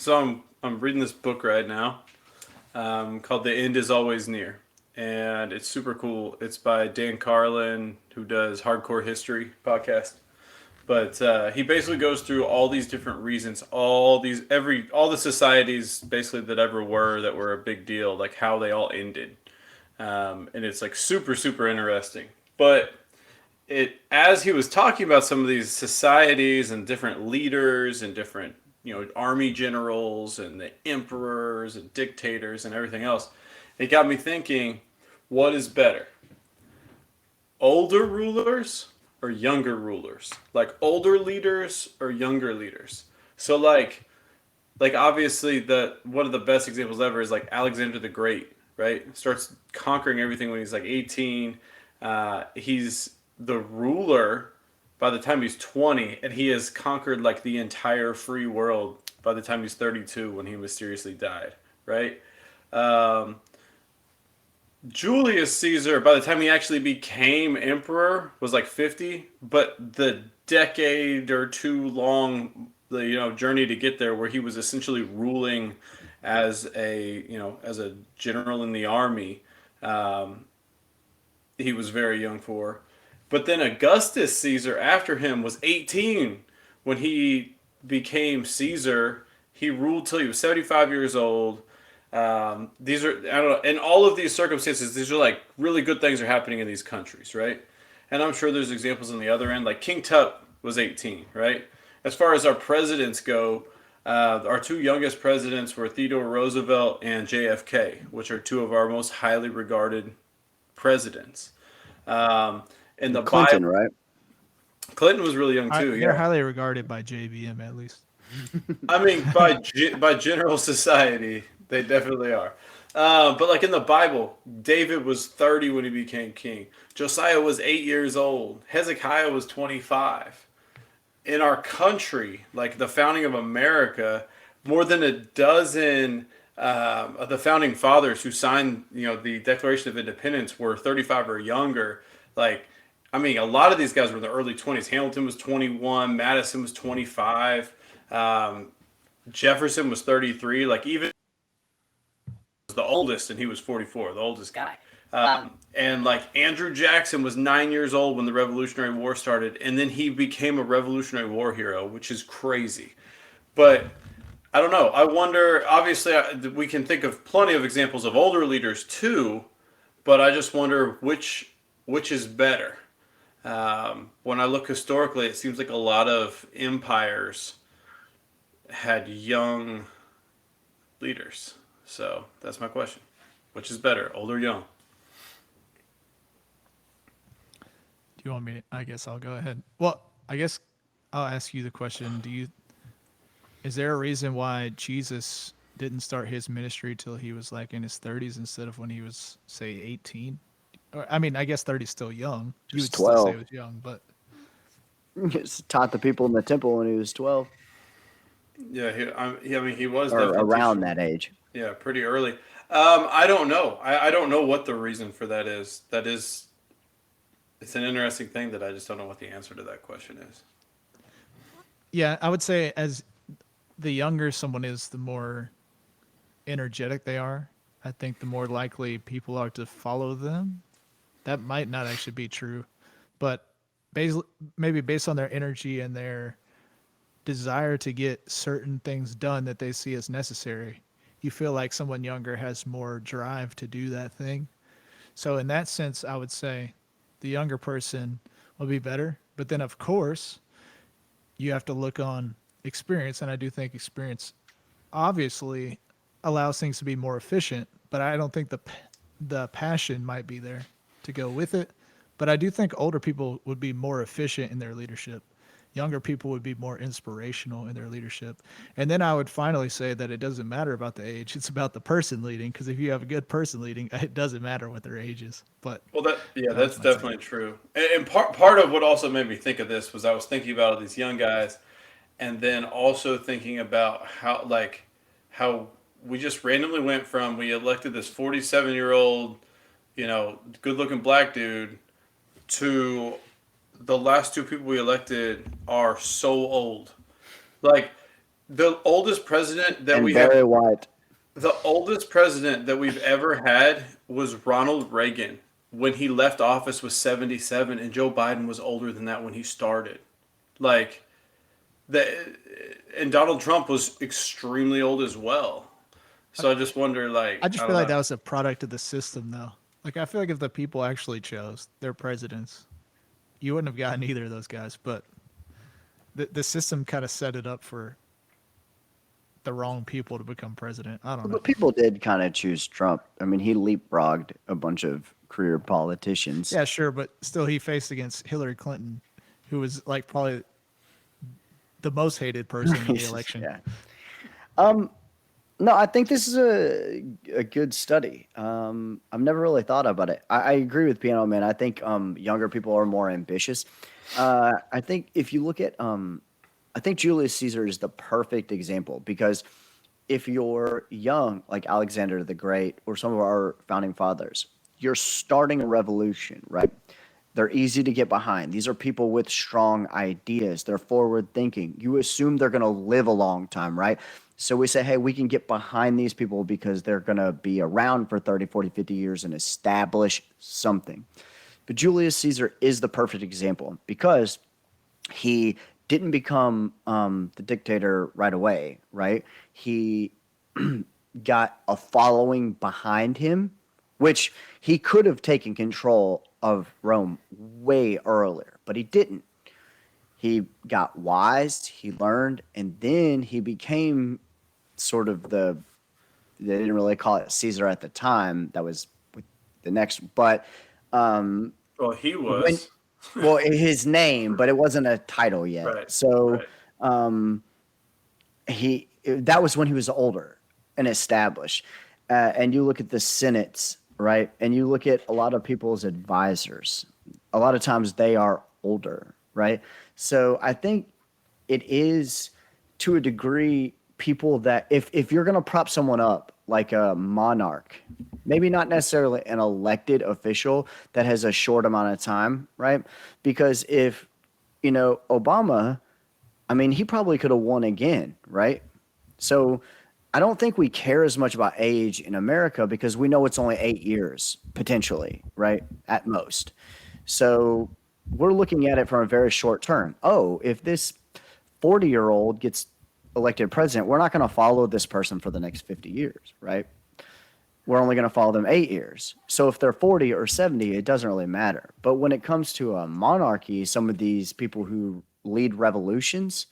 So I'm reading this book right now, called "The End Is Always Near," and it's super cool. It's by Dan Carlin, who does Hardcore History podcast. But he basically goes through all these different reasons, all the societies basically that ever were that were a big deal, like how they all ended, and it's like super interesting. But it as he was talking about some of these societies and different leaders and different army generals and the emperors and dictators and everything else, it got me thinking, what is better, older rulers or younger rulers? Like older leaders or younger leaders? So like obviously the one of the best examples ever is like Alexander the Great, right? Starts conquering everything when he's like 18. He's the ruler by the time he's 20, and he has conquered like the entire free world by the time he's 32 when he mysteriously died, right? Um, Julius Caesar, by the time he actually became emperor, was like 50, but the decade or two long journey to get there, where he was essentially ruling as a general in the army, um, he was very young for. But then Augustus Caesar, after him, was 18 when he became Caesar. He ruled till he was 75 years old. These are, I don't know, in all of these circumstances, these are like really good things are happening in these countries, right? And I'm sure there's examples on the other end. Like King Tut was 18, right? As far as our presidents go, our two youngest presidents were Theodore Roosevelt and JFK, which are two of our most highly regarded presidents. Um, in the Bible, Clinton, right? Clinton was really young too. They're Yeah, highly regarded by JBM at least. I mean by general society, they definitely are. But like in the Bible, David was 30 when he became king. Josiah was 8 years old. Hezekiah was 25. In our country, like the founding of America, more than a dozen of the founding fathers who signed, the Declaration of Independence were 35 or younger. Like, I mean, a lot of these guys were in the early 20s. Hamilton was 21. Madison was 25. Um, Jefferson was 33. Like, even was the oldest, and he was 44, the oldest guy. And like Andrew Jackson was 9 years old when the Revolutionary War started, and then he became a Revolutionary War hero, which is crazy. But I don't know. I wonder. Obviously, we can think of plenty of examples of older leaders too, but I just wonder which is better. When I look historically, it seems like a lot of empires had young leaders. So that's my question. Which is better, old or young? Do you want me? I guess I'll go ahead. Well, I guess I'll ask you the question. Is there a reason why Jesus didn't start his ministry till he was like in his 30s instead of when he was say 18? Or, I mean, I guess 30 is still young. You Just would still say it 12. was young, but Just taught the people in the temple when he was 12 Yeah, I mean, he was or definitely around teaching. that age. Yeah, pretty early. I don't know. I don't know what the reason for that is. It's an interesting thing that I just don't know what the answer to that question is. yeah, I would say as the younger someone is, the more energetic they are. I think the more likely people are to follow them. That might not actually be true, but based, maybe based on their energy and their desire to get certain things done that they see as necessary, you feel like someone younger has more drive to do that thing. So in that sense, I would say the younger person will be better. But then, of course, you have to look on experience, and I do think experience obviously allows things to be more efficient. But I don't think the passion might be there to go with it. But I do think older people would be more efficient in their leadership. Younger people would be more inspirational in their leadership. And then I would finally say that it doesn't matter about the age. It's about the person leading. Because if you have a good person leading, it doesn't matter what their age is. But Well, that was that's my take. definitely true. And part of what also made me think of this was I was thinking about these young guys, and then also thinking about how we just randomly went from we elected this 47-year-old, good looking black dude to the last two people we elected are so old. Like The oldest president that and we Barry have, White. the oldest president that we've ever had was Ronald Reagan. When he left office was 77, and Joe Biden was older than that when he started. Like the, and Donald Trump was extremely old as well. So I just wonder, I like, just I feel don't like that know. was a product of the system, though. Like, I feel like if the people actually chose their presidents, you wouldn't have gotten either of those guys. But the system kind of set it up for the wrong people to become president. I don't know. But people did kind of choose Trump. I mean, he leapfrogged a bunch of career politicians. Yeah, sure, but still, he faced against Hillary Clinton, who was like probably the most hated person in the election. Yeah. No, I think this is a good study. I've never really thought about it. I agree with Piano Man. I think younger people are more ambitious. I think if you look at, I think Julius Caesar is the perfect example because if you're young, like Alexander the Great or some of our founding fathers, you're starting a revolution, right? They're easy to get behind. These are people with strong ideas. They're forward thinking. You assume they're going to live a long time, right? So we say, hey, we can get behind these people because they're going to be around for 30, 40, 50 years and establish something. But Julius Caesar is the perfect example because he didn't become the dictator right away, right? He got a following behind him, which he could have taken control of Rome way earlier, but he didn't. He got wise, he learned, and then he became sort of they didn't really call it Caesar at the time. That was with the next, but Well, he when was. well, his name, but it wasn't a title yet. Right. So Right. that was when he was older and established. And you look at the senates, right? And you look at a lot of people's advisors. A lot of times they are older, right? So I think it is to a degree people that if you're going to prop someone up like a monarch, maybe not necessarily an elected official that has a short amount of time, right? Because if Obama, I mean, he probably could have won again, right? So I don't think we care as much about age in America because we know it's only 8 years potentially, right? At most. So we're looking at it from a very short term. Oh, if this 40-year-old gets elected president, we're not going to follow this person for the next 50 years, right? We're only going to follow them 8 years. So if they're 40 or 70, it doesn't really matter. But when it comes to a monarchy, some of these people who lead revolutions,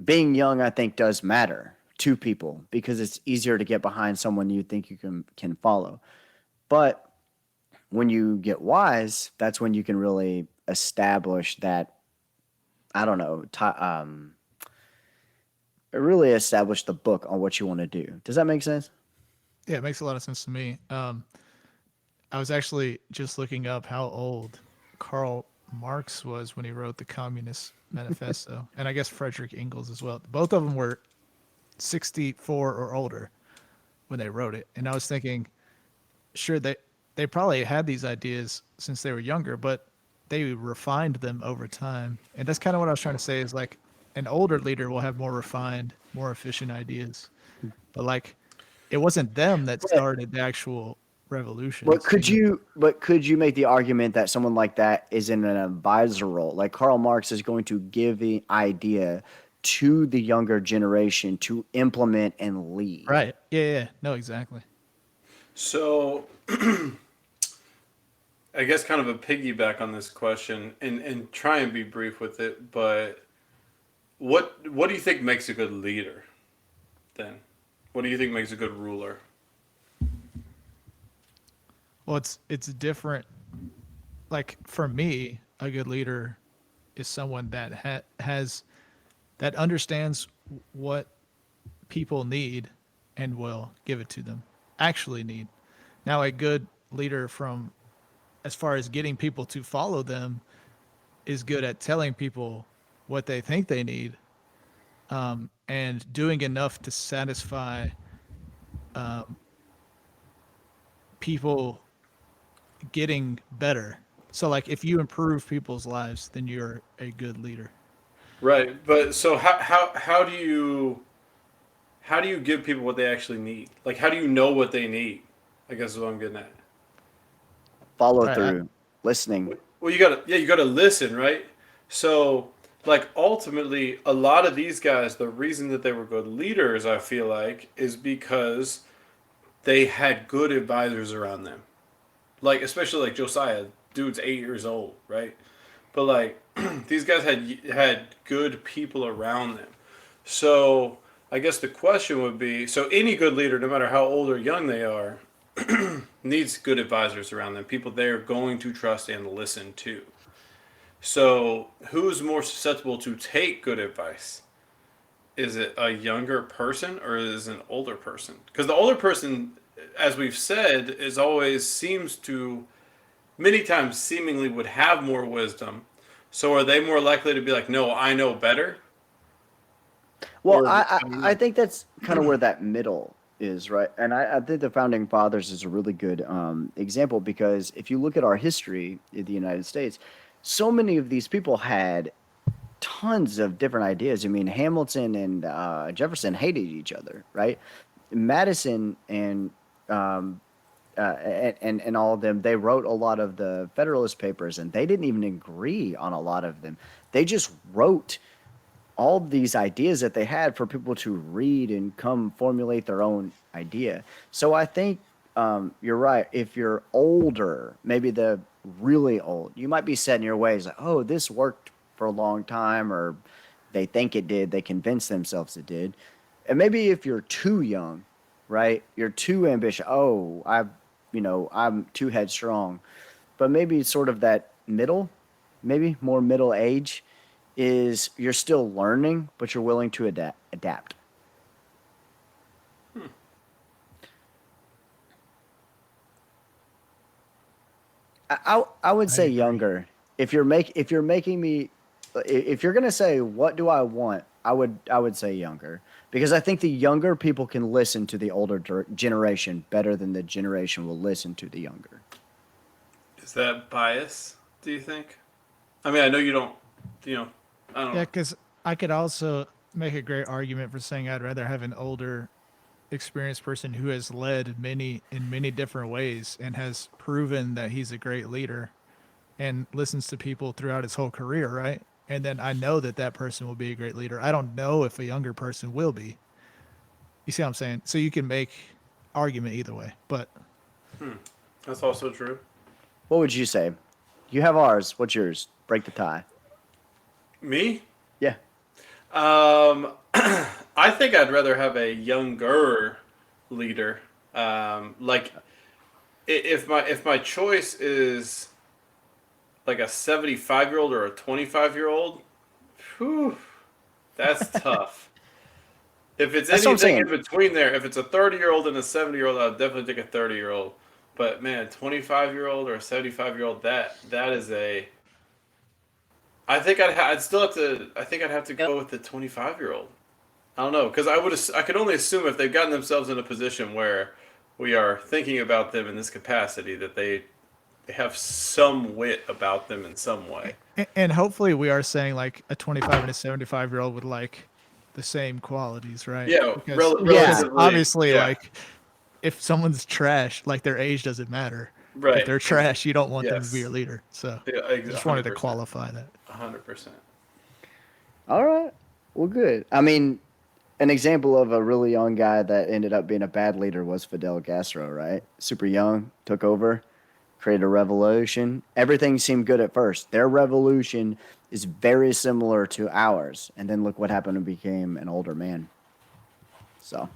being young, I think, does matter to people because it's easier to get behind someone you think you can follow. But when you get wise, that's when you can really establish that, I don't know, really establish the book on what you want to do. Does that make sense? Yeah, it makes a lot of sense to me. I was actually just looking up how old Karl Marx was when he wrote the Communist Manifesto, and I guess Frederick Engels as well. Both of them were 64 or older when they wrote it, and I was thinking, sure, they probably had these ideas since they were younger, but they refined them over time, and that's kind of what I was trying to say. Is like an older leader will have more refined, more efficient ideas, but like it wasn't them that But started the actual but revolutions. could you make the argument that someone like that is in an advisor role? Like Karl Marx is going to give the idea to the younger generation to implement and lead. Right. Yeah, yeah. No, exactly. So I guess kind of a piggyback on this question and try and be brief with it, but what do you think makes a good leader then? What do you think makes a good ruler? Well, it's different. Like for me, a good leader is someone that has that understands what people need and will give it to them. Actually need. Now, a good leader from as far as getting people to follow them is good at telling people what they think they need, and doing enough to satisfy people getting better. So like if you improve people's lives, then you're a good leader. Right. But so how do you give people what they actually need? Like how do you know what they need? I guess is what I'm getting at. Follow Right. through, listening. Well, you gotta listen, right? So, like ultimately, a lot of these guys, the reason that they were good leaders, I feel like, is because they had good advisors around them. Like especially like Josiah, dude's 8 years old, right? But like these guys had good people around them. So I guess the question would be: so any good leader, no matter how old or young they are, needs good advisors around them, people they're going to trust and listen to. So, who's more susceptible to take good advice? Is it a younger person or is it an older person? Because the older person, as we've said, is always seems to many times seemingly would have more wisdom. So, are they more likely to be like, "No, I know better," Well, or I, I don't I know. think that's kind of where that middle is, right? And I think the founding fathers is a really good example because if you look at our history in the United States, so many of these people had tons of different ideas. I mean, Hamilton and Jefferson hated each other, right? Madison and all of them, they wrote a lot of the Federalist Papers, and they didn't even agree on a lot of them. They just wrote all these ideas that they had for people to read and come formulate their own idea. So I think you're right. If you're older, maybe the really old, you might be set in your ways like, oh, this worked for a long time, or they think it did. They convince themselves it did. And maybe if you're too young, right? You're too ambitious. Oh, I'm too headstrong. But maybe sort of that middle, maybe more middle age is you're still learning, but you're willing to adapt. I would I say agree. younger. If you're making me if you're gonna say what do I want, I would say younger because I think the younger people can listen to the older generation better than the generation will listen to the younger. Is that bias? Do you think? I mean, I know you don't. You know, I don't Yeah, know. because I could also make a great argument for saying I'd rather have an older, experienced person who has led many in many different ways and has proven that he's a great leader and listens to people throughout his whole career, right? And then I know that that person will be a great leader. I don't know if a younger person will be. You see what I'm saying? So you can make argument either way. But That's also true. What would you say? You have ours. What's yours? Break the tie. Me? Yeah. I think I'd rather have a younger leader. Like if my choice is like a 75-year-old or a 25-year-old, whew, that's tough. If it's That's what I'm anything in saying. between there, if it's a 30-year-old and a 70-year-old, I'd definitely take a 30-year-old. But man, 25-year-old or a 75-year-old, that is a. I'd still have to. I think I'd have to go with the 25-year-old. I don't know because I could only assume if they've gotten themselves in a position where we are thinking about them in this capacity that they have some wit about them in some way. and hopefully we are saying like a 25 and a 75-year-old would like the same qualities, right? Yeah, Because Yeah. relatively. obviously Yeah, like if someone's trash, like their age doesn't matter. If right. they're trash, you don't want them to be your Yes, leader. So yeah, I just wanted to 100%, qualify that. 100%. All right. Well, good. I mean, an example of a really young guy that ended up being a bad leader was Fidel Castro, right? Super young, took over, created a revolution. Everything seemed good at first. Their revolution is very similar to ours. And then look what happened and became an older man. So.